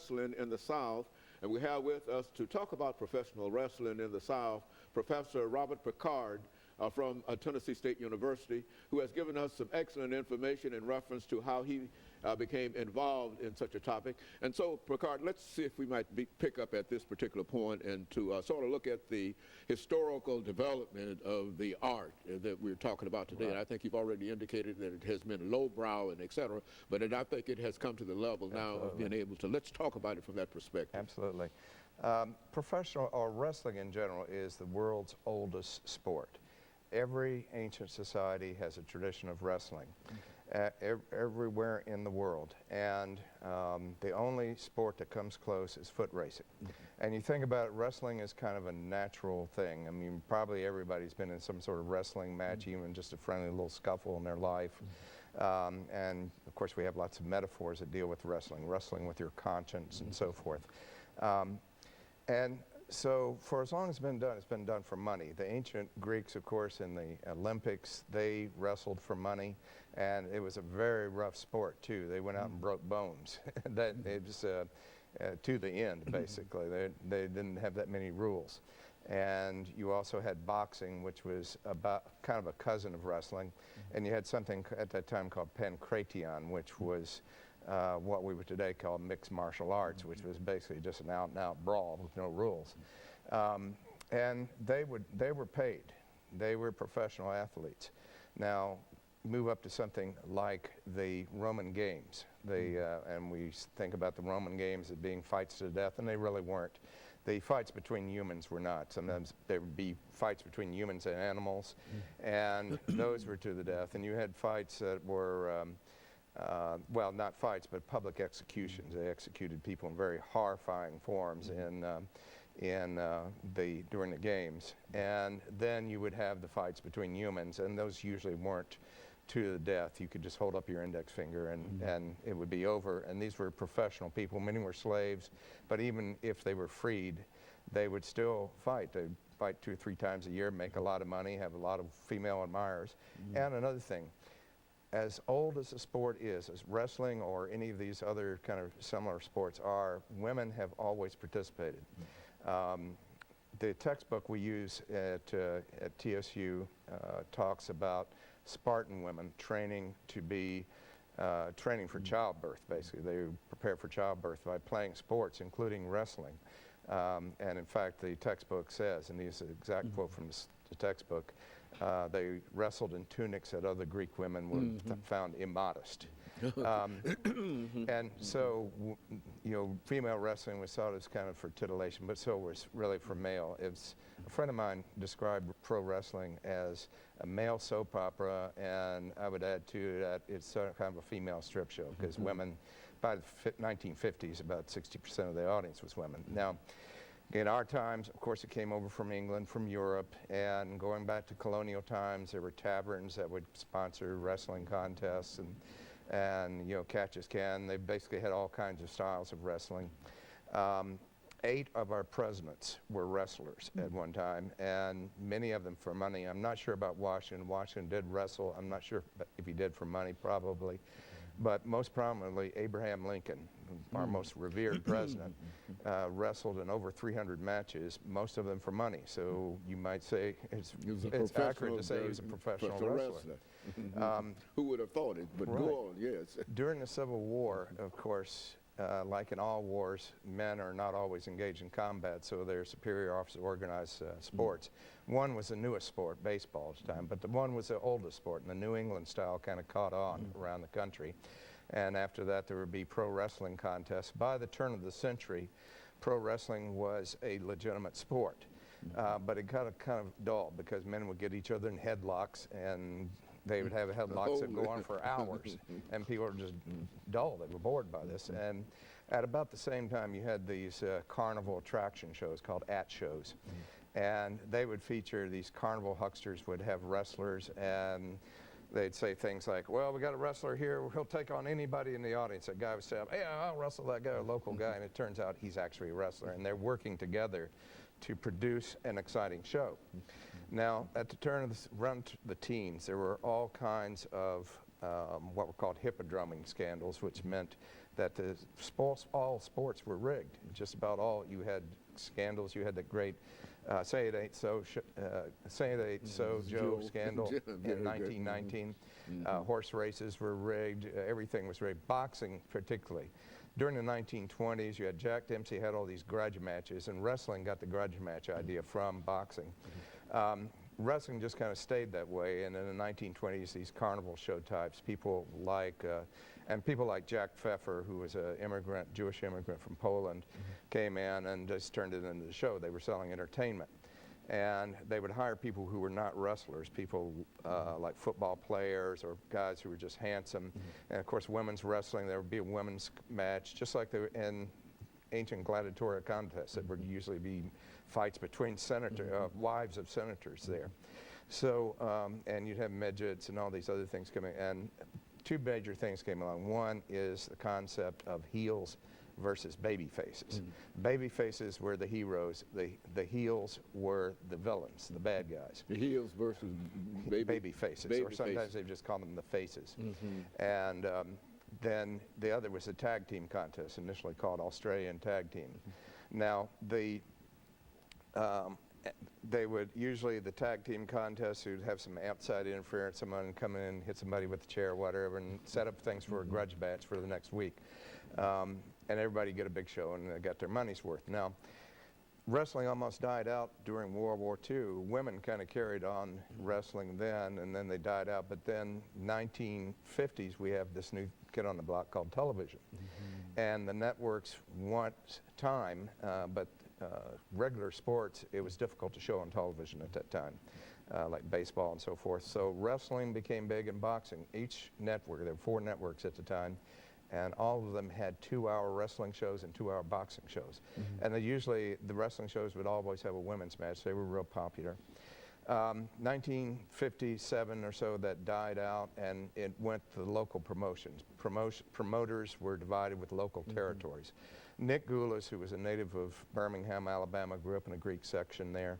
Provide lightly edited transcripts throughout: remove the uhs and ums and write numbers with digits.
wrestling in the South. And we have with us to talk about professional wrestling in the South, Professor Robert Pickard from Tennessee State University, who has given us some excellent information in reference to how he became involved in such a topic. And so, Pickard, let's see if we might pick up at this particular point and to sort of look at the historical development of the art that we're talking about today. Right. And I think you've already indicated that it has been lowbrow and et cetera, but I think it has come to the level now of being able to, let's talk about it from that perspective. Absolutely. Professional or wrestling in general is the world's oldest sport. Every ancient society has a tradition of wrestling everywhere in the world, and the only sport that comes close is foot racing. And you think about it, wrestling is kind of a natural thing. I mean, probably everybody's been in some sort of wrestling match, even just a friendly little scuffle in their life. And of course we have lots of metaphors that deal with wrestling with your conscience and so forth. And so for as long as it's been done for money. The ancient Greeks, of course, in the Olympics, they wrestled for money, and it was a very rough sport too. They went out and broke bones. That it was to the end, basically. They didn't have that many rules. And you also had boxing, which was about kind of a cousin of wrestling, and you had something at that time called pancration, which was what we would today call mixed martial arts, which was basically just an out-and-out brawl with no rules. And they were paid. They were professional athletes. Now, move up to something like the Roman Games. And we think about the Roman Games as being fights to the death, and they really weren't. The fights between humans were not. Sometimes there would be fights between humans and animals, and those were to the death. And you had fights that were well, not fights, but public executions. They executed people in very horrifying forms during the games. And then you would have the fights between humans, and those usually weren't to the death. You could just hold up your index finger and it would be over. And these were professional people. Many were slaves, but even if they were freed, they would still fight. They'd fight 2 or 3 times a year, make a lot of money, have a lot of female admirers. And another thing, as old as the sport is, as wrestling or any of these other kind of similar sports are, women have always participated. The textbook we use at TSU talks about Spartan women training for childbirth, basically. They prepare for childbirth by playing sports, including wrestling. And in fact, the textbook says, and this is an exact quote from the textbook, they wrestled in tunics that other Greek women were found immodest. And so, you know, female wrestling was thought as kind of for titillation, but so was really for male. It's, a friend of mine described pro wrestling as a male soap opera, and I would add to that it's kind of a female strip show, because women, by the 1950s, about 60% of the audience was women. Now, in our times, of course, it came over from England, from Europe, and going back to colonial times, there were taverns that would sponsor wrestling contests and you know, catch as can. They basically had all kinds of styles of wrestling. 8 of our presidents were wrestlers at one time, and many of them for money. I'm not sure about Washington. Washington did wrestle. I'm not sure if he did for money, probably. But most prominently, Abraham Lincoln, our most revered president, wrestled in over 300 matches, most of them for money. So you might say it's accurate to say he was a professional wrestler. Who would have thought it? But right. Go on, yes. During the Civil War, of course, like in all wars, men are not always engaged in combat, so their superior officers organized sports. One was the newest sport, baseball at the time, but the one was the oldest sport, and the New England style kind of caught on around the country. And after that, there would be pro wrestling contests. By the turn of the century, pro wrestling was a legitimate sport, but it got kind of dull because men would get each other in headlocks, and they would have headlocks that go on for hours, and people were just dull. They were bored by this. And at about the same time, you had these carnival attraction shows called shows. And they would feature these carnival hucksters would have wrestlers, and they'd say things like, well, we got a wrestler here, he'll take on anybody in the audience. That guy would say, hey, I'll wrestle that guy, a local guy, and it turns out he's actually a wrestler, and they're working together to produce an exciting show. Now, at the turn of the teens, there were all kinds of what were called hippodroming scandals, which meant that the all sports were rigged. Just about all. You had scandals. You had the great Say It Ain't So, Joe scandal in 1919. Horse races were rigged. Everything was rigged. Boxing particularly. During the 1920s, you had Jack Dempsey had all these grudge matches, and wrestling got the grudge match idea from boxing. Wrestling just kind of stayed that way, and in the 1920s, these carnival show types, people like Jack Pfeffer, who was an immigrant, Jewish immigrant from Poland, came in and just turned it into the show. They were selling entertainment. And they would hire people who were not wrestlers, people like football players or guys who were just handsome. And of course, women's wrestling, there would be a women's match, just like in ancient gladiatorial contests. It would usually be fights between wives of senators there. So, and you'd have midgets and all these other things coming. And two major things came along. One is the concept of heels versus baby faces. Baby faces were the heroes. The heels were the villains, the bad guys. The heels versus baby faces, or sometimes they just call them the faces. And then the other was a tag team contest, initially called Australian Tag Team. Now, they would usually, the tag team contests, would have some outside interference, someone come in, hit somebody with a chair or whatever, and set up things for a grudge match for the next week. And everybody get a big show, and they got their money's worth. Now, wrestling almost died out during World War II. Women kind of carried on wrestling then, and then they died out. But then 1950s, we have this new kid on the block called television. And the networks want time, but regular sports, it was difficult to show on television at that time, like baseball and so forth. So wrestling became big, and boxing. Each network, there were 4 networks at the time, and all of them had 2-hour wrestling shows and 2-hour boxing shows. And the wrestling shows would always have a women's match. They were real popular. 1957 or so, that died out, and it went to the local promotions. Promoters were divided with local territories. Nick Goulas, who was a native of Birmingham, Alabama, grew up in a Greek section there,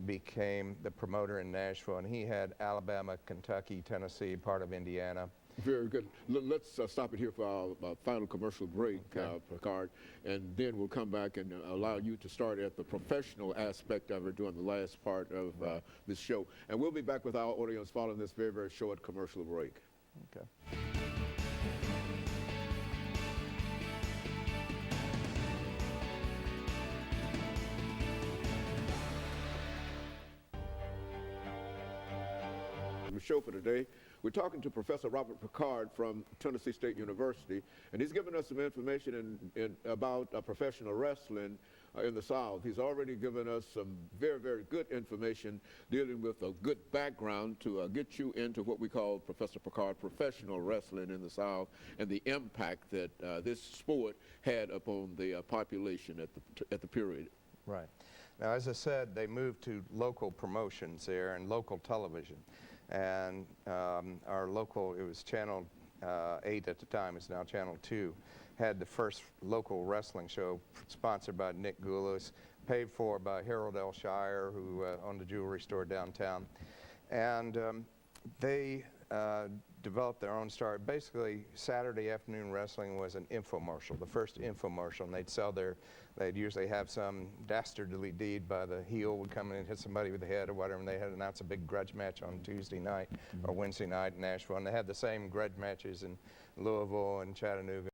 became the promoter in Nashville, and he had Alabama, Kentucky, Tennessee, part of Indiana. Very good. Let's stop it here for our final commercial break, Pickard, and then we'll come back and allow you to start at the professional aspect of it during the last part of this show. And we'll be back with our audience following this very, very short commercial break. Okay. The show for today, we're talking to Professor Robert Pickard from Tennessee State University, and he's given us some information about professional wrestling in the South. He's already given us some very, very good information dealing with a good background to get you into what we call, Professor Pickard, professional wrestling in the South, and the impact that this sport had upon the population at the period. Right. Now, as I said, they moved to local promotions there and local television. And our local, it was Channel 8 at the time, it's now Channel 2, had the first local wrestling show sponsored by Nick Goulas, paid for by Harold L. Shire, who owned a jewelry store downtown. And they developed their own star. Basically, Saturday afternoon wrestling was an infomercial, the first infomercial, and they'd usually have some dastardly deed by the heel would come in and hit somebody with the head or whatever, and they had announced a big grudge match on Tuesday night or Wednesday night in Nashville, and they had the same grudge matches in Louisville and Chattanooga